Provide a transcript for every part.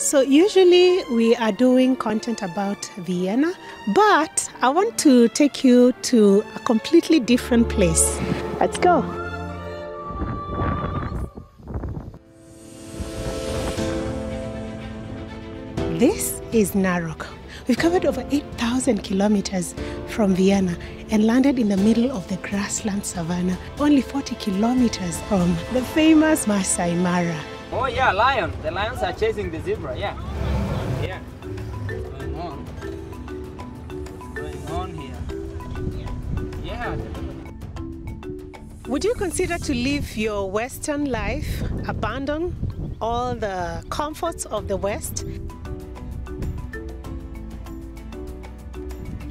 So usually we are doing content about Vienna, but I want to take you to a completely different place. Let's go. This is Narok. We've covered over 8,000 kilometers from Vienna and landed in the middle of the grassland savanna, only 40 kilometers from the famous Maasai Mara. Oh yeah, lion. The lions are chasing the zebra, yeah. Yeah. Going on here. Yeah. Would you consider to live your Western life, abandon all the comforts of the West,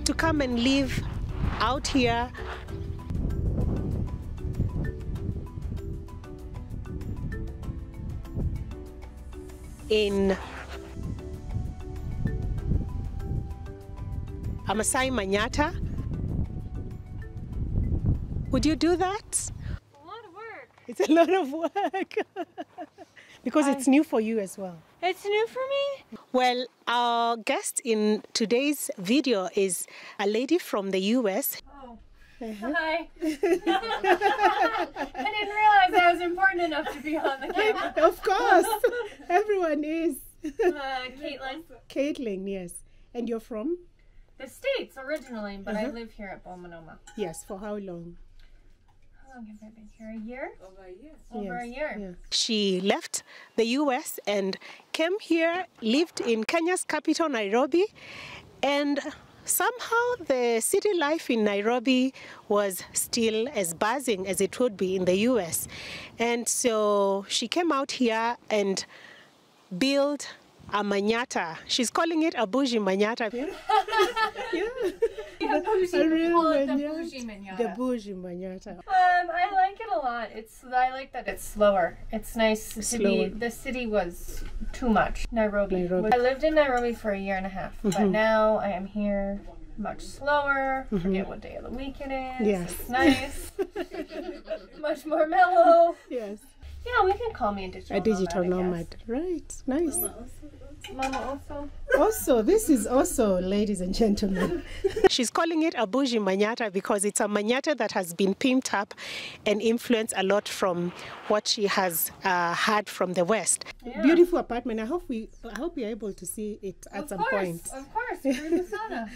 to come and live out here in a Maasai Manyata? Would you do that? A lot of work. It's a lot of work. Because it's new for you as well. It's new for me? Well, our guest in today's video is a lady from the US. Oh. Hi. I didn't realize I was important enough to be on the camera. Of course. Everyone is. Caitlin. Caitlin, yes. And you're from? The States originally, but I live here at Bomanoma. Yes, for how long? How long have I been here? A year? Over a year. Over a year. Yeah. She left the US and came here, lived in Kenya's capital, Nairobi, and somehow the city life in Nairobi was still as buzzing as it would be in the US. And so she came out here and built a Manyatta. She's calling it a Bougie Manyatta. Yeah. Yeah, Bougie. Call it the Bougie Manyatta. The Bougie Manyatta. I like it a lot. I like that it's slower. It's nice to be. The city was too much. Nairobi. I lived in Nairobi for a year and a half, but now I am here much slower. Forget what day of the week it is. Yes. It's nice. Much more mellow. Yes. Yeah, we can call me a digital nomad. Right. Nice. Mama also. Also, this is also, ladies and gentlemen. She's calling it a Bougie Manyatta because it's a Manyatta that has been pimped up and influenced a lot from what she has had from the West. Yeah. Beautiful apartment. I hope you're able to see it at some point. Of course, we're in the sauna.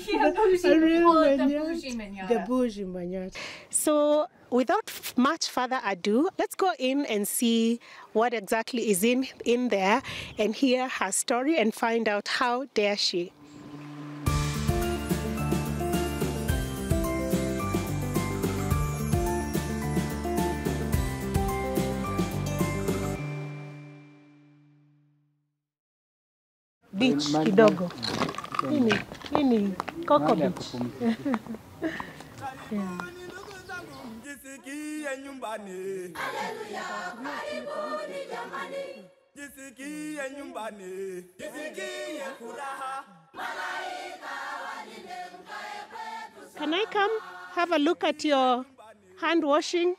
Yeah, Bougie. We call it the Bougie Manyatta. The Bougie Manyatta. So, without much further ado, let's go in and see what exactly is in there and hear her story and find out how dare she. Beach kidogo. Nini Coco Beach. Yeah. Can I come have a look at your hand washing?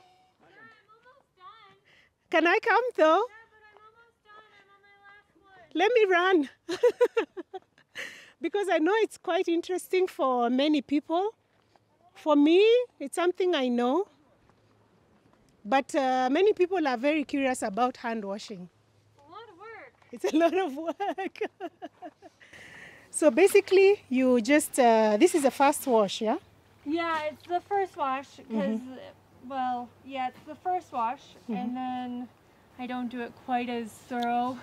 Can I come though? Let me run. Because I know it's quite interesting for many people. For me, it's something I know. But many people are very curious about hand washing. A lot of work. It's a lot of work. So basically, you just, this is a first wash, yeah? Yeah, it's the first wash because, well, yeah, it's the first wash. And then I don't do it quite as thorough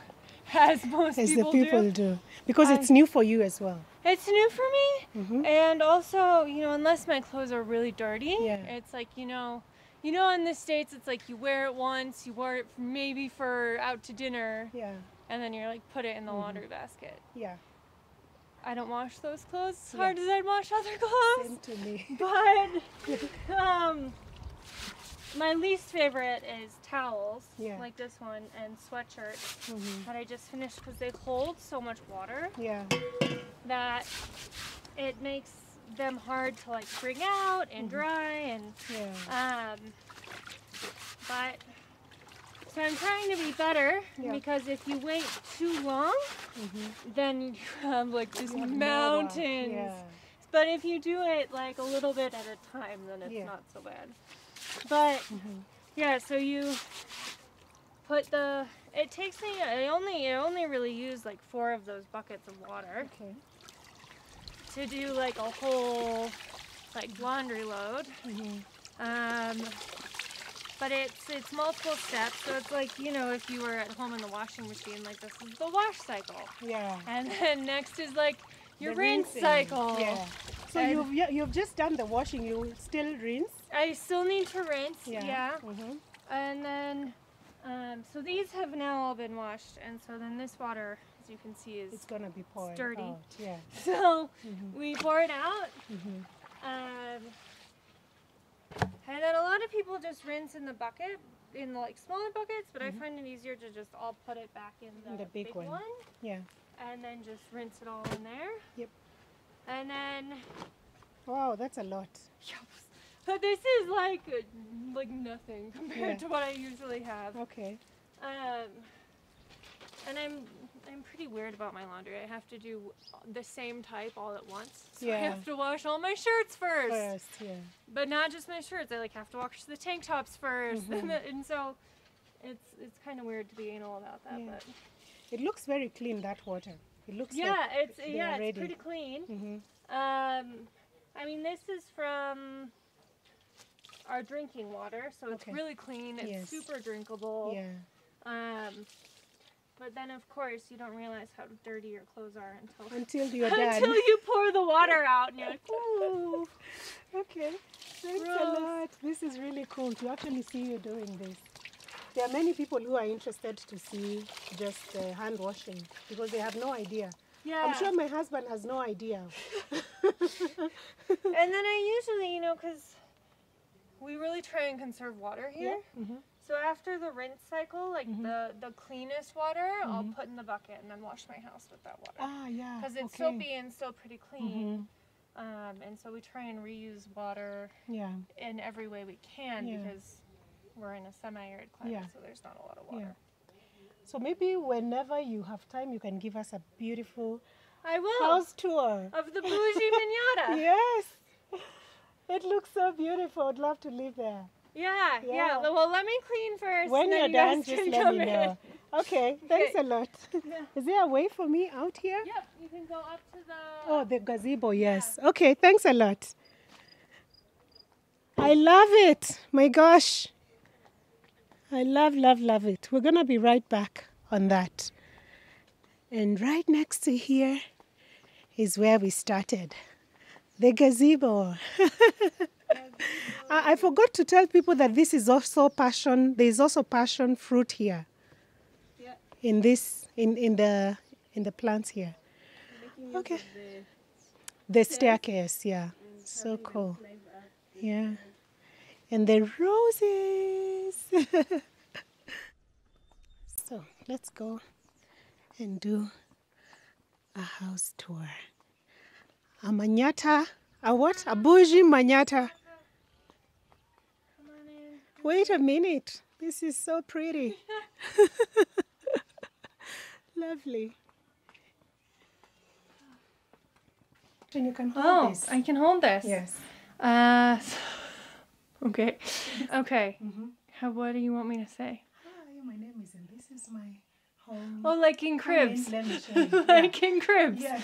as most people do. Because it's new for you as well. It's new for me. And also, you know, unless my clothes are really dirty, it's like, you know, in the States, it's like you wear it once, you wear it maybe for out to dinner, and then you're like, put it in the laundry basket. Yeah. I don't wash those clothes as hard as I'd wash other clothes. Same to me. But my least favorite is towels, like this one, and sweatshirts that I just finished because they hold so much water that it makes them hard to like wring out and dry and but So I'm trying to be better because if you wait too long, then you have like these mountains. Yeah. But if you do it like a little bit at a time, then it's not so bad. But yeah, so you put the. It takes me. I only really use like 4 of those buckets of water. Okay. To do like a whole like laundry load. But it's multiple steps, so it's like, you know, if you were at home in the washing machine, like this is the wash cycle. Yeah. And then next is like your rinse rinsing. cycle. Yeah. So you've just done the washing, you still rinse? I still need to rinse, yeah. Mm-hmm. And then, so these have now all been washed, and so then this water, as you can see, is it's gonna be poured dirty. out. Yeah. So we pour it out. And then a lot of people just rinse in the bucket, in the like smaller buckets, but I find it easier to just all put it back in the big one. Yeah. And then just rinse it all in there. Yep. And then. Wow, that's a lot. But this is like nothing compared to what I usually have. Okay. And I'm pretty weird about my laundry. I have to do the same type all at once. So Yeah. I have to wash all my shirts first. Yeah. But not just my shirts. I like have to wash the tank tops first. And so it's kind of weird to be anal about that. Yeah. But It looks very clean, that water. It looks yeah, like it's pretty clean. I mean, this is from our drinking water, so it's really clean. It's super drinkable. Yeah. But then, of course, you don't realize how dirty your clothes are Until you're done. until you pour the water out, and you're like, ooh. Okay. Thanks Gross. a lot. This is really cool to actually see you doing this. There are many people who are interested to see just hand washing because they have no idea. Yeah. I'm sure my husband has no idea. And then I usually, you know, because we really try and conserve water here. So after the rinse cycle, like the cleanest water, I'll put in the bucket and then wash my house with that water. Ah, yeah. Because it's soapy and still pretty clean. And so we try and reuse water in every way we can because we're in a semi-arid climate, so there's not a lot of water. So maybe whenever you have time, you can give us a beautiful house tour of the Bougie Manyatta. Yes. It looks so beautiful. I'd love to live there. Yeah. Well, let me clean first. When you're done, guys just can let come me know. Okay, thanks a lot. Is there a way for me out here? Yep, you can go up to the... Oh, the gazebo, yes. Okay, thanks a lot. I love it. My gosh. I love it. We're going to be right back on that. And right next to here is where we started. The gazebo. I forgot to tell people that this is also passion. There is also passion fruit here. Yeah. In the plants here. Okay. The staircase, yeah. So cool. Yeah. And the roses. So let's go and do a house tour. A Manyatta. A what? A Bougie Manyatta. Wait a minute. This is so pretty. Lovely. And you can hold this. I can hold this. Yes. Okay. Okay. What do you want me to say? Hi, my name is, and this is my home. Oh, like in cribs. Let me show you. Like in cribs. Yes.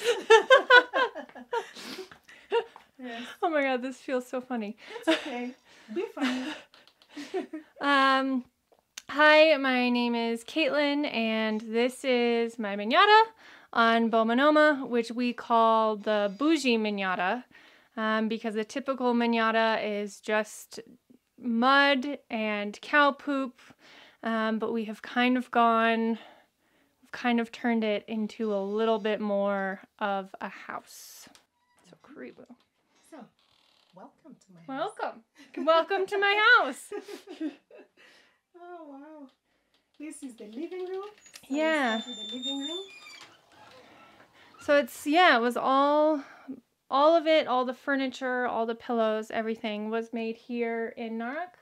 Yes. Oh my God, this feels so funny. It's okay. Be funny. Hi, my name is Caitlin, and this is my Manyatta on Bomanoma, which we call the Bougie Manyatta, because a typical Manyatta is just mud and cow poop, but we have kind of turned it into a little bit more of a house. So Karibu. So, welcome to my house. Welcome to my house. Oh, wow. This is the living room. So Yeah. The living room. So it was all of it, all the furniture, all the pillows, everything was made here in Narok.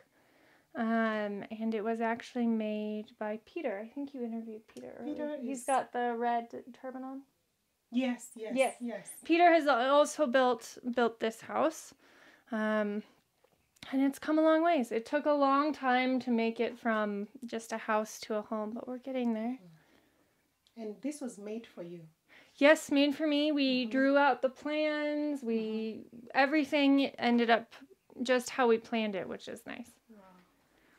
And it was actually made by Peter. I think you interviewed Peter earlier. He's got the red turban on. Yes. Peter has also built this house. And it's come a long ways. It took a long time to make it from just a house to a home, but we're getting there. And this was made for you? Yes, made for me. We drew out the plans. Everything ended up just how we planned it, which is nice. Wow.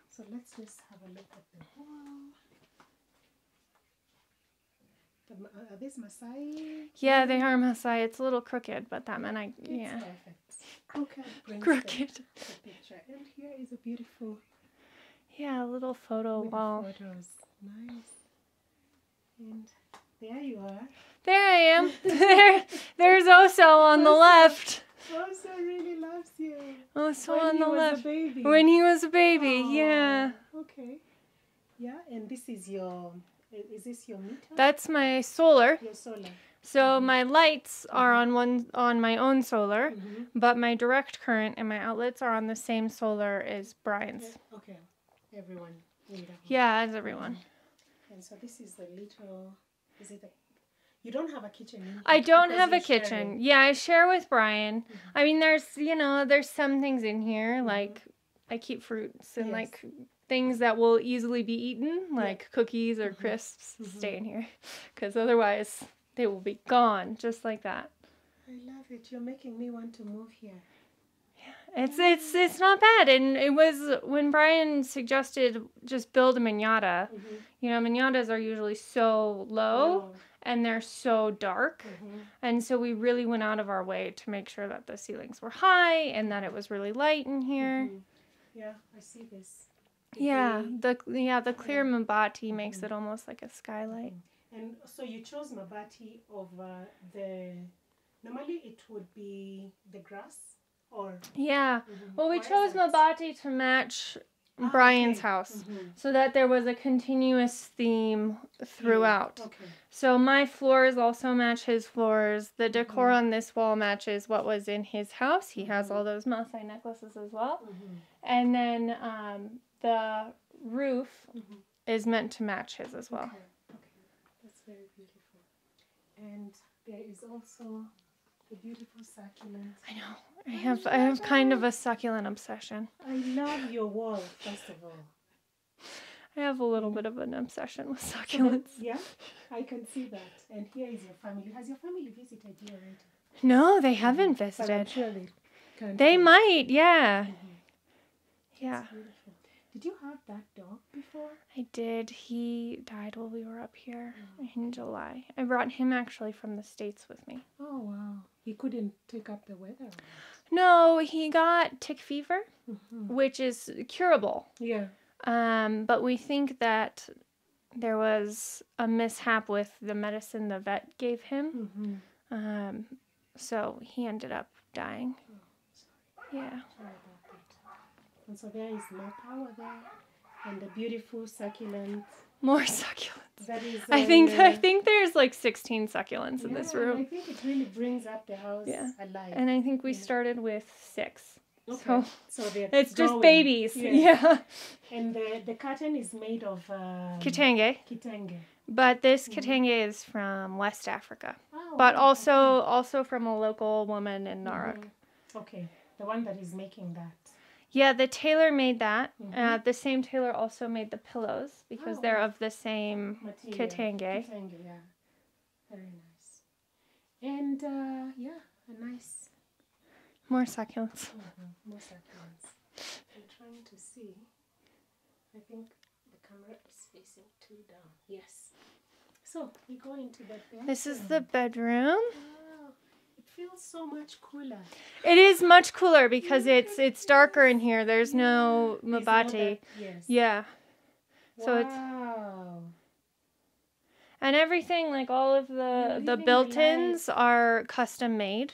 So let's just have a look at the wall. Are these Maasai? Yeah, they are Maasai. It's a little crooked, but that meant It's perfect. Crooked. The picture. And here is a beautiful... Yeah, a little photo wall. Photos. Nice. And there you are. There I am. There's Oso on the left. Oso really loves you. Oso on the left. When he was a baby. When he was a baby, yeah. Okay. Yeah, and this is is this your meter? That's my solar. Your solar. So my lights are on my own solar, but my direct current and my outlets are on the same solar as Brian's. Okay. Everyone. Yeah, as everyone. And so this is the little... Is it you don't have a kitchen? I don't have a kitchen. Yeah, I share with Brian. I mean, there's some things in here, like I keep fruits and like things that will easily be eaten, like cookies or crisps, stay in here, because otherwise they will be gone, just like that. I love it. You're making me want to move here. Yeah, it's not bad. And it was when Brian suggested just build a Manyatta. You know, Manyattas are usually so low. And they're so dark. And so we really went out of our way to make sure that the ceilings were high and that it was really light in here. Yeah, I see this. The clear mabati makes it almost like a skylight. And so you chose mabati over normally it would be the grass or... Yeah, well, we chose mabati to match Brian's house so that there was a continuous theme throughout. So my floors also match his floors. The decor on this wall matches what was in his house. He has all those Maasai necklaces as well. And then the roof is meant to match his as well. Okay, that's very beautiful. And there is also the beautiful succulent. I know. I have kind of a succulent obsession. I love your wall, first of all. I have a little bit of an obsession with succulents. Yeah, I can see that. And here is your family. Has your family visited you already? No, they haven't visited. But I'm sure they might, yeah. Yeah. Beautiful. Did you have that dog before? I did. He died while we were up here in July. I brought him actually from the States with me. Oh, wow. He couldn't take up the weather? No, he got tick fever, which is curable. Yeah. But we think that there was a mishap with the medicine the vet gave him. So he ended up dying. Oh, sorry. Yeah. Sorry about that. And so there is more power there, and the beautiful succulent. More succulents. That is. I think there's like 16 succulents in this room. I think it really brings up the house alive. And I think we started with 6. Okay. So it's just babies. Yeah. And the curtain is made of Kitenge. Kitenge. But this Kitenge is from West Africa. Oh, but also from a local woman in Narok. Okay. The one that is making that. Yeah, the tailor made that. The same tailor also made the pillows because they're of the same Kitenge. Kitenge, yeah. Very nice. And a nice. More succulents. More succulents. I'm trying to see. I think the camera is facing too down. Yes. So we go into the bedroom. This is the bedroom. Wow. It feels so much cooler. It is much cooler because it's darker in here. There's no mabati. Yeah. So it's. And everything, like all of the built-ins are custom made.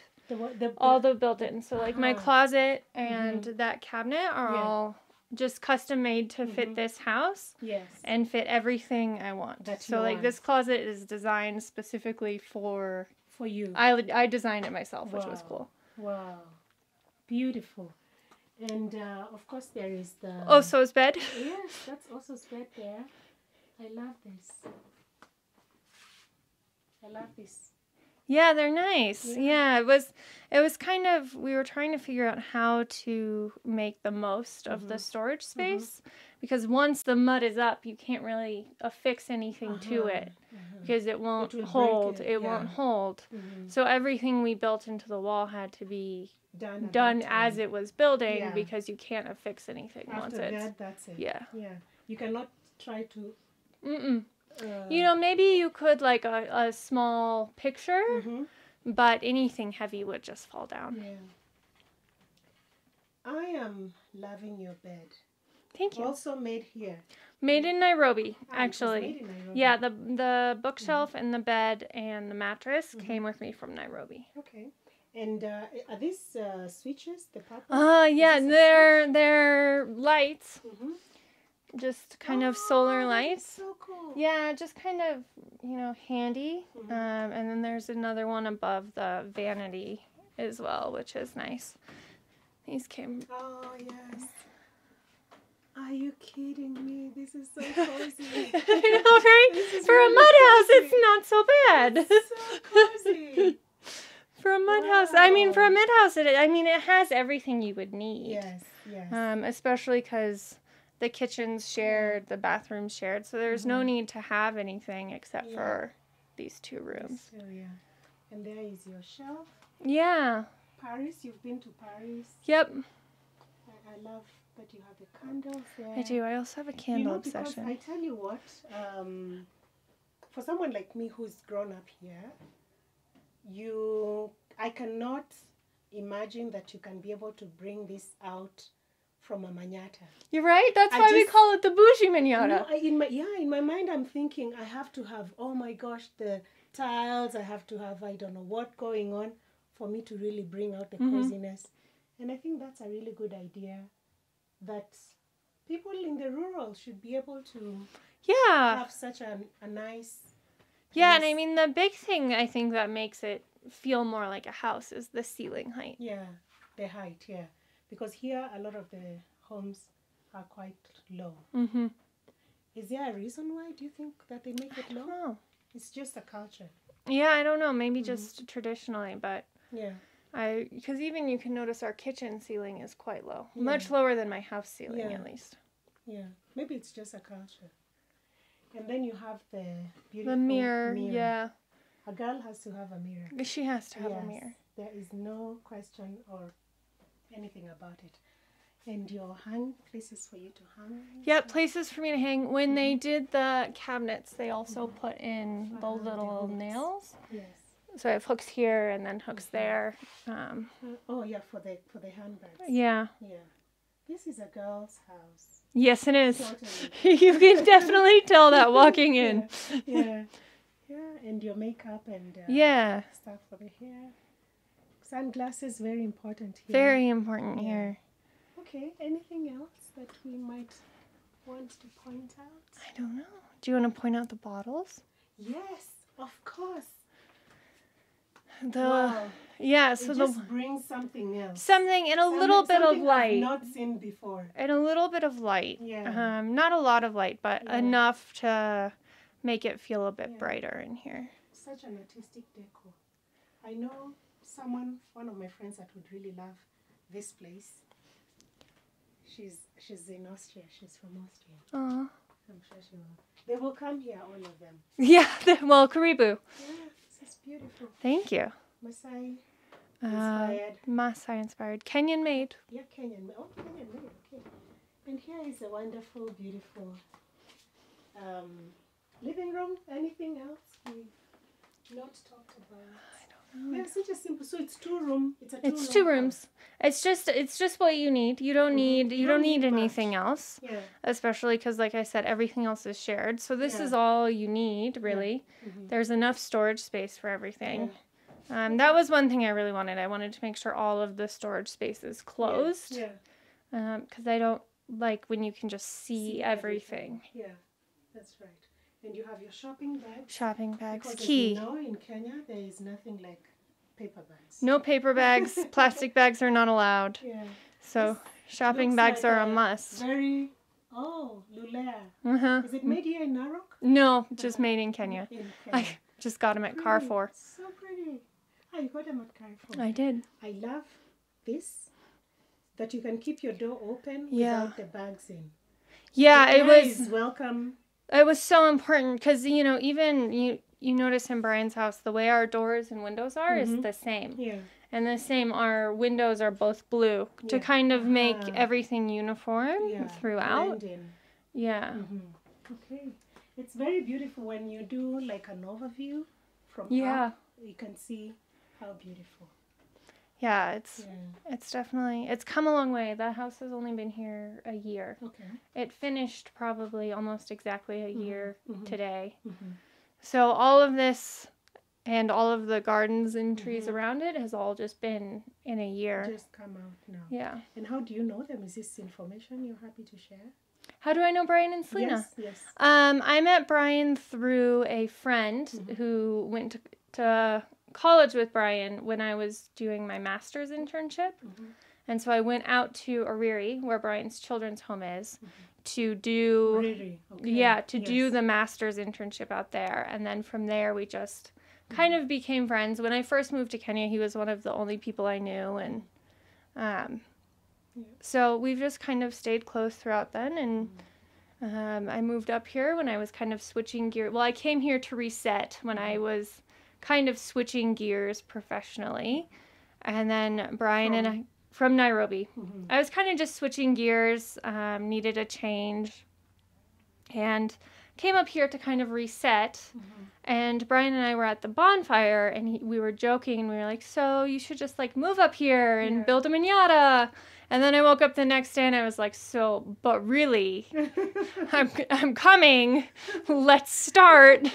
All the built-ins. So like my closet and that cabinet are all just custom made to fit this house. Yes. And fit everything I want. So like this closet is designed specifically for you. I designed it myself, which was cool. Wow. Beautiful. And of course there is the... Oh, So's bed? Yes, that's also bed there. I love this. I love this. Yeah, they're nice. Yeah, it was kind of, we were trying to figure out how to make the most of the storage space, because once the mud is up, you can't really affix anything to it, because it won't hold. It won't hold. So everything we built into the wall had to be done as it was building, because you can't affix anything once it's... That's it. Yeah. Yeah. You cannot try to... you know, maybe you could like a small picture, but anything heavy would just fall down. Yeah. I am loving your bed. Thank you. Also made here. Made in Nairobi, actually. Made in Nairobi. Yeah, the bookshelf and the bed and the mattress came with me from Nairobi. Okay. And are these switches, the purple? Yeah, they're lights. Just kind of solar lights. So cool. Yeah, just kind of, you know, handy. And then there's another one above the vanity as well, which is nice. These came... Oh, yes. Are you kidding me? This is so cozy. I know, right? For a mud house, it's not so bad. It's so cozy. For a mud house, I mean, for a mud house, it has everything you would need. Yes, yes. Especially because the kitchen's shared, the bathroom's shared, so there's no need to have anything except for these two rooms. So, yeah. And there is your shelf. Yeah. Paris, you've been to Paris. Yep. I love that you have the candles there. I do. I also have a candle obsession. I tell you what, for someone like me who's grown up here, I cannot imagine that you can be able to bring this out from a Manyatta. You're right. That's why we call it the Bougie Manyatta. No, in my mind I'm thinking I have to have, oh my gosh, the tiles. I have to have, I don't know what going on for me to really bring out the coziness. And I think that's a really good idea, that people in the rural should be able to have such a nice... Yeah, and I mean, the big thing I think that makes it feel more like a house is the ceiling height. Yeah, the height, yeah. Because here, a lot of the homes are quite low. Is there a reason why, do you think, that they make it low? I don't know. It's just a culture. Yeah, I don't know. Maybe just traditionally, but... Yeah. Because even you can notice our kitchen ceiling is quite low. Yeah. Much lower than my house ceiling, at least. Yeah. Maybe it's just a culture. And then you have the beautiful mirror. Yeah. A girl has to have a mirror. She has to have a mirror. There is no question or anything about it. And your places for you to hang. Yep, places for me to hang. When they did the cabinets, they also put in the little nails. Yes. So I have hooks here and then hooks there. Oh yeah, for the handbags. Yeah. Yeah. This is a girl's house. Yes, it is. Totally. You can definitely tell that walking in. Yeah. Yeah, and your makeup and stuff for the hair. Sunglasses, very important here. Very important here. Okay, anything else that we might want to point out? I don't know. Do you want to point out the bottles? Yes, of course. Yeah, so it just brings something else. Something and a little bit of light. I've not seen before. And a little bit of light. Yeah. Not a lot of light, but enough to make it feel a bit brighter in here. Such an artistic decor. I know one of my friends that would really love this place. She's in Austria. She's from Austria. Aww. I'm sure she will. They will come here, all of them. Yeah, well, Karibu. Yeah, this is beautiful. Thank you. Maasai inspired. Maasai inspired. Kenyan made. Yeah, Kenyan made. Oh, Kenyan made, okay. And here is a wonderful, beautiful living room. Anything else we not talked about? I don't know. Yeah, such a simple. So it's 2 room. It's 2 rooms. It's just what you need. You don't need anything else. Yeah. Especially because, like I said, everything else is shared. So this is all you need, really. Yeah. There's enough storage space for everything. Yeah. That was one thing I really wanted. I wanted to make sure all of the storage space is closed. Yeah. Because I don't like when you can just see everything. Yeah, that's right. And you have your shopping bags. Shopping bags. Because key. As you know, in Kenya, there is nothing like paper bags. No paper bags. Plastic bags are not allowed. Yeah. So Shopping bags are a must. Very, Lulaire. Is it made here in Narok? No, just made in Kenya. I just got them at Carrefour. So pretty. Oh, you got them at Carrefour. I did. I love this, that you can keep your door open without the bags in. Yeah, it was welcome. It was so important because, you know, even you notice in Brian's house, the way our doors and windows are is the same. Yeah. And the same, our windows are both blue to kind of make everything uniform throughout. Yeah. Okay. It's very beautiful when you do like an overview from up. You can see how beautiful. Yeah, it's definitely, it's come a long way. That house has only been here a year. Okay. It finished probably almost exactly a year today. So all of this and all of the gardens and trees around it has all just been in a year. Just come out now. Yeah. And how do you know them? Is this information you're happy to share? How do I know Brian and Selina? Yes. I met Brian through a friend who went to college with Brian when I was doing my master's internship. And so I went out to Oriri, where Brian's children's home is, to do do the master's internship out there. And then from there we just kind of became friends. When I first moved to Kenya, he was one of the only people I knew, and so we've just kind of stayed close throughout then. And I moved up here when I was kind of switching gear. Well, I came here to reset when I was kind of switching gears professionally. And then Brian and I, from Nairobi, I was kind of just switching gears, needed a change, and came up here to kind of reset. And Brian and I were at the bonfire, and we were joking, and we were like, so you should just like move up here and build a manyatta. And then I woke up the next day and I was like, so, but really, I'm coming, let's start.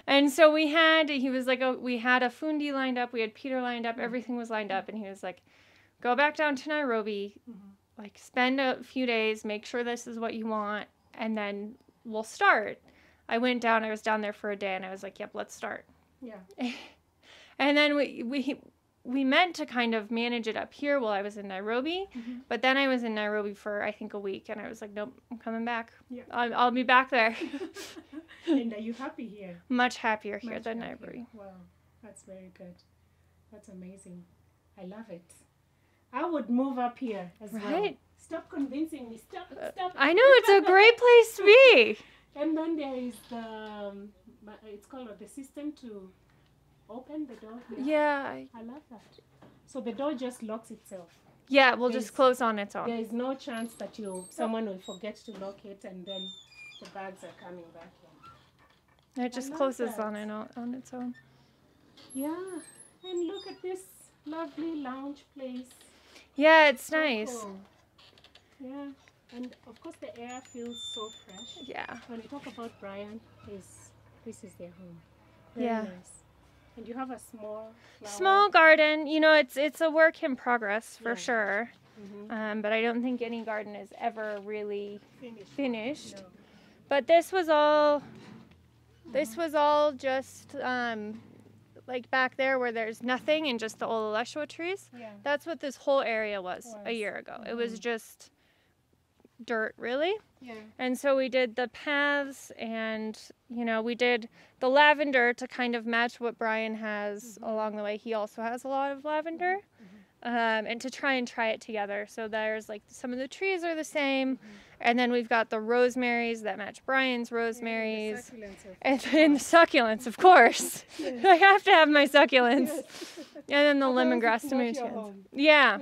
And so he was like, we had a fundi lined up, we had Peter lined up, everything was lined up. And he was like, go back down to Nairobi, like spend a few days, make sure this is what you want, and then we'll start. I went down, I was down there for a day, and I was like, yep, let's start. Yeah. And then we meant to kind of manage it up here while I was in Nairobi, but then I was in Nairobi for, I think, a week, and I was like, nope, I'm coming back. Yeah. I'll be back there. And are you happy here? Much happier here than Nairobi. Wow, that's very good. That's amazing. I love it. I would move up here as well. Stop convincing me. Stop. I know, it's a great place to be. And then there is it's called the system to open the door here. Yeah. I love that. So the door just locks itself. Yeah, it will just close on its own. There is no chance that someone will forget to lock it and then the bags are coming back in. It just closes on its own. Yeah. And look at this lovely lounge place. Yeah, it's nice. Cool. Yeah. And of course the air feels so fresh. Yeah. When we talk about Brian, this is their home. Very nice. And you have a small garden. You know, it's a work in progress for sure. But I don't think any garden is ever really finished. No. But this was all just like back there where there's nothing and just the ololeshua trees. Yeah. That's what this whole area was a year ago. It was just dirt, really. Yeah. And so we did the paths, and we did the lavender to kind of match what Brian has along the way. He also has a lot of lavender, and to try it together. So there's like some of the trees are the same, and then we've got the rosemaries that match Brian's rosemaries, and the succulents, of course. I have to have my succulents, and then the lemongrass to yeah.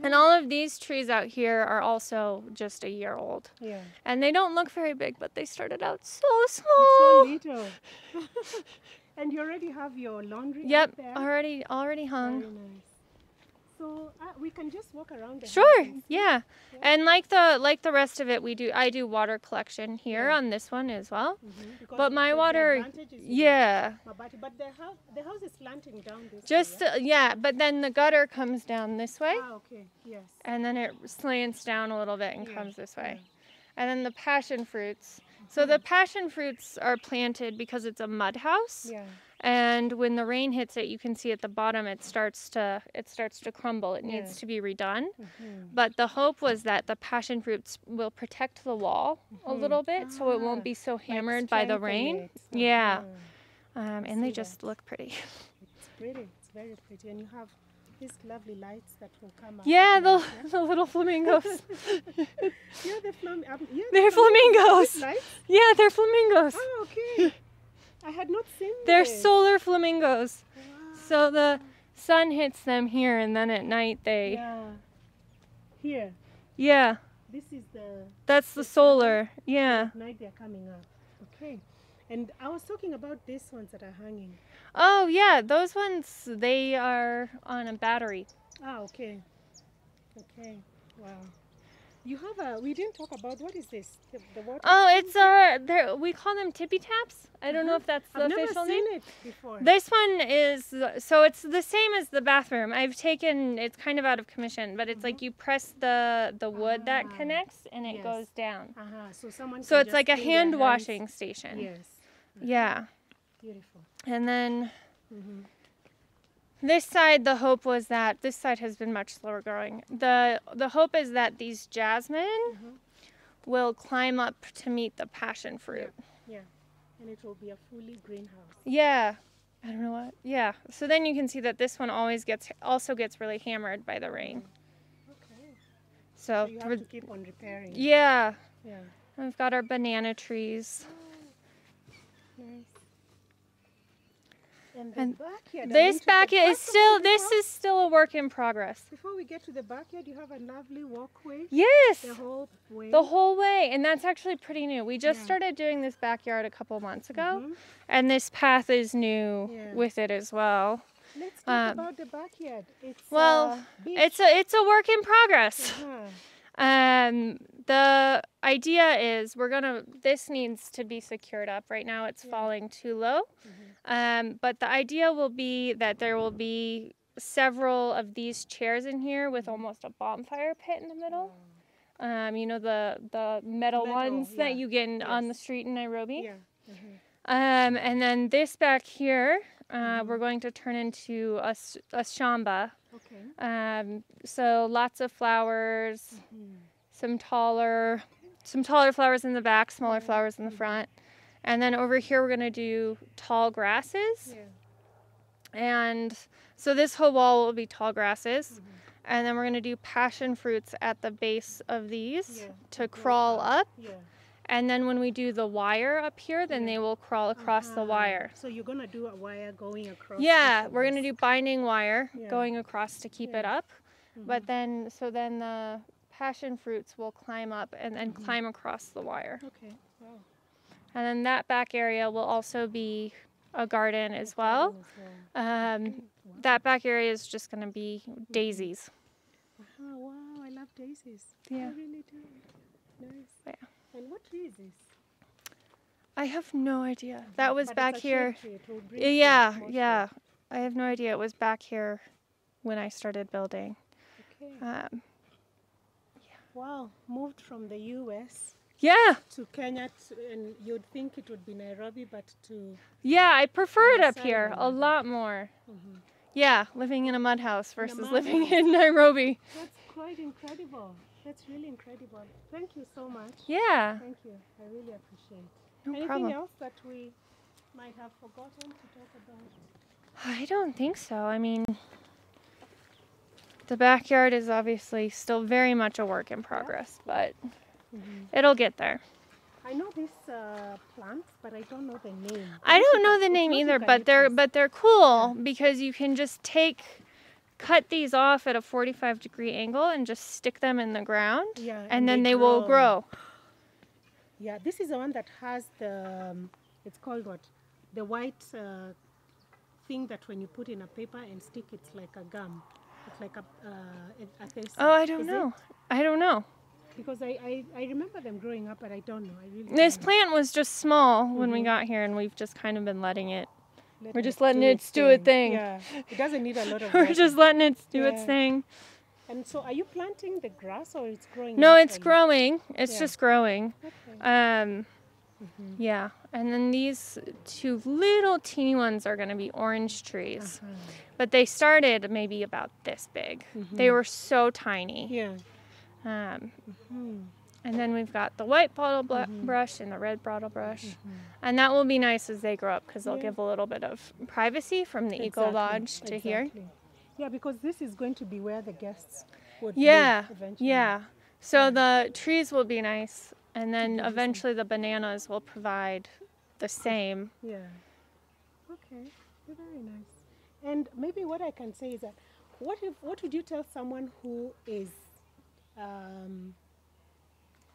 And all of these trees out here are also just a year old. Yeah. And they don't look very big, but they started out so small. It's so little. And you already have your laundry up there? Already hung. Very nice. So we can just walk around the house. Yeah. And like the rest of it, I do water collection here on this one as well. But my water, But the house is slanting down this way. But then the gutter comes down this way. Ah, okay. Yes. And then it slants down a little bit and comes this way. And then the passion fruits. So the passion fruits are planted because it's a mud house. Yeah. And when the rain hits it, you can see at the bottom it starts to crumble. It needs to be redone. But the hope was that the passion fruits will protect the wall a little bit, so it won't be so hammered by the rain. Yeah. And they just look pretty. It's pretty. It's very pretty. And you have these lovely lights that will come out. Yeah, the little flamingos. Yeah, they're flamingos. Yeah, they're flamingos. Oh, okay. I had not seen They're this. solar flamingos. Wow. So the sun hits them here, and then at night they... Yeah. Here. Yeah. This is That's the solar. Yeah. At night they're coming up. Okay. And I was talking about these ones that are hanging. Oh, yeah. Those ones, they are on a battery. Ah, okay. Okay. Wow. You have we didn't talk about, what is this? The water? Oh, it's we call them tippy taps. I don't know if that's the official name. I've never seen it before. This one is, so it's the same as the bathroom. It's kind of out of commission, but it's like you press the wood that connects and it goes down. So it's like a hand washing station. Yes. Yeah. Beautiful. And then this side, the hope was that this side has been much slower growing. The hope is that these jasmine will climb up to meet the passion fruit. Yeah. And it will be a fully greenhouse. Yeah. I don't know what. Yeah. So then you can see that this one also gets really hammered by the rain. Okay. So you have to keep on repairing. Yeah. Yeah. And we've got our banana trees. Nice. And backyard. This is still a work in progress. Before we get to the backyard, you have a lovely walkway. Yes. The whole way. The whole way, and that's actually pretty new. We just started doing this backyard a couple months ago, and this path is new with it as well. Let's talk about the backyard. It's a work in progress. The idea is this needs to be secured up. Right now it's falling too low. But the idea will be that there will be several of these chairs in here with almost a bonfire pit in the middle. You know, the metal ones that you get on the street in Nairobi. And then this back here, we're going to turn into a shamba. Okay. So lots of flowers. Some taller flowers in the back, smaller flowers in the front. And then over here we're going to do tall grasses. And so this whole wall will be tall grasses. And then we're going to do passion fruits at the base of these to crawl up. And then when we do the wire up here, then they will crawl across the wire. So you're going to do a wire going across? Yeah, we're going to do binding wire going across to keep it up. But then the passion fruits will climb up and then climb across the wire. Okay. Wow. And then that back area will also be a garden as well. That back area is just going to be daisies. Wow, I love daisies. Yeah. I really do. Nice. Yeah. And what tree is this? I have no idea. That was back here. Tree. Yeah. I have no idea. It was back here when I started building. Okay. Wow, moved from the U.S. to Kenya, and you'd think it would be Nairobi, but to... Yeah, I prefer it up here a lot more. Yeah, living in a mud house versus living in Nairobi. That's quite incredible. That's really incredible. Thank you so much. Yeah. Thank you. I really appreciate it. No Anything problem. else that we might have forgotten to talk about? I don't think so. I mean, the backyard is obviously still very much a work in progress, but it'll get there. I know these plants, but I don't know the name. I don't know the name either, but they're cool because you can just cut these off at a 45-degree angle and just stick them in the ground, and then they will grow. Yeah, this is the one that has the, it's called what? The white thing that when you put in a paper and stick, it's like a gum. It's like a adhesive. Oh, I don't know. I don't know. Because I remember them growing up, but I don't know. This plant was just small when we got here, and we've just kind of been letting it. We're just letting it do its thing. Yeah, it doesn't need a lot of water. We're just letting it do its thing. And so, are you planting the grass or it's growing? No, it's growing. It's just growing. Okay. Yeah, and then these two little teeny ones are going to be orange trees. But they started maybe about this big. They were so tiny. Yeah. And then we've got the white bottle brush and the red bottle brush. And that will be nice as they grow up because they'll give a little bit of privacy from the Eco Lodge to here. Yeah, because this is going to be where the guests would live eventually. Yeah. So the trees will be nice. And then eventually the bananas will provide the same. Yeah. Okay. Very nice. And maybe what I can say is that, what would you tell someone who is,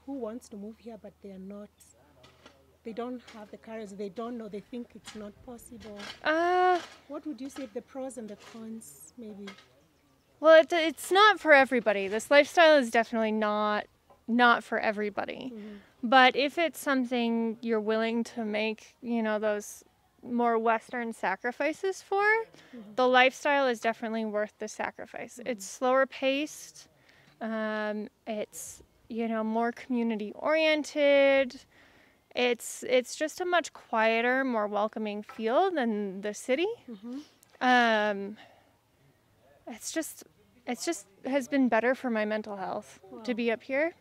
who wants to move here but they don't have the courage, they don't know, they think it's not possible? What would you say the pros and the cons, maybe? Well, it's not for everybody. This lifestyle is definitely not for everybody. But if it's something you're willing to make, you know, those more Western sacrifices for, the lifestyle is definitely worth the sacrifice. It's slower paced. It's, you know, more community oriented. It's just a much quieter, more welcoming feel than the city. It's just has been better for my mental health to be up here.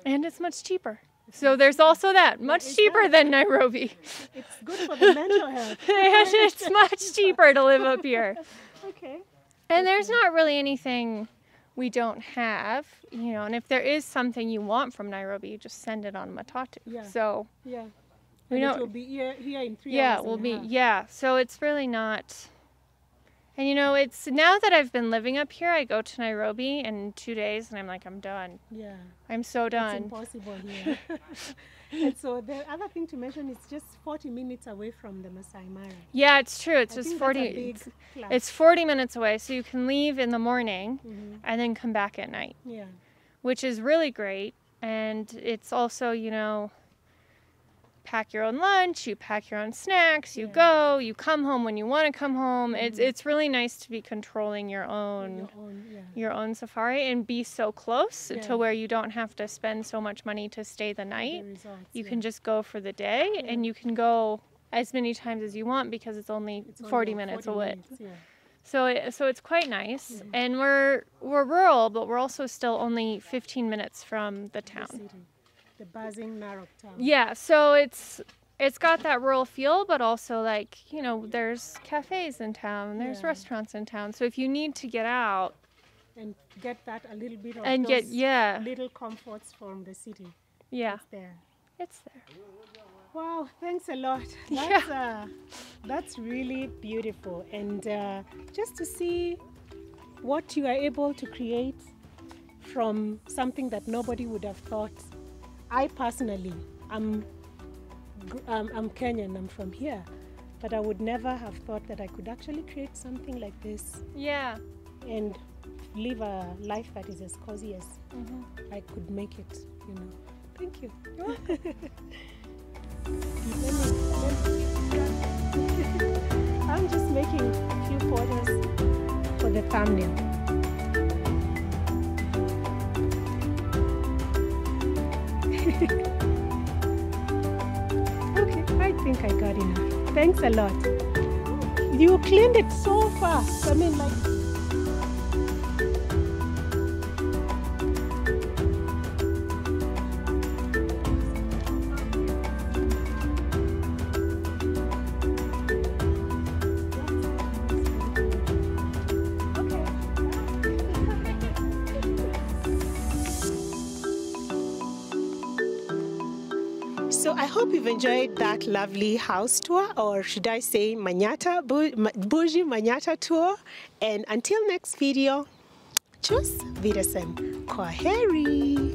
And it's much cheaper. So there's also that, much cheaper than Nairobi. It's good for the mental health. And it's much cheaper to live up here. Okay. And there's not really anything we don't have, you know, and if there is something you want from Nairobi, you just send it on Matatu. Yeah. So yeah. We don't. It will be here in 3 hours. Yeah, we'll be. Yeah. So it's really not. And you know, it's now that I've been living up here, I go to Nairobi in 2 days, and I'm like, I'm done. Yeah. I'm so done. It's impossible here. And so the other thing to mention is just 40 minutes away from the Maasai Mara. Yeah, it's true. It's just 40. It's 40 minutes away, so you can leave in the morning and then come back at night. Yeah. Which is really great, and it's also, you know, pack your own lunch, you pack your own snacks, you go, you come home when you want to come home. It's really nice to be controlling your own safari and be so close to where you don't have to spend so much money to stay the night. You can just go for the day, and you can go as many times as you want because it's only 40 minutes away. So it's quite nice, and we're rural, but we're also still only 15 minutes from the town. The buzzing Narok town. Yeah, so it's got that rural feel, but also, like, you know, there's cafes in town, there's restaurants in town. So if you need to get out and get that a little bit of and those get little comforts from the city, it's there. It's there. Wow, thanks a lot. That's really beautiful, and just to see what you are able to create from something that nobody would have thought. I personally, I'm Kenyan, I'm from here, but I would never have thought that I could actually create something like this. Yeah. And live a life that is as cozy as I could make it, you know. Thank you. I'm just making a few photos for the thumbnail. Okay, I think I got enough. Thanks a lot. You cleaned it so fast. I mean, like... So I hope you've enjoyed that lovely house tour, or should I say Manyatta, Bougie Manyatta tour. And until next video, tschüss, wiedersehen, kwaheri.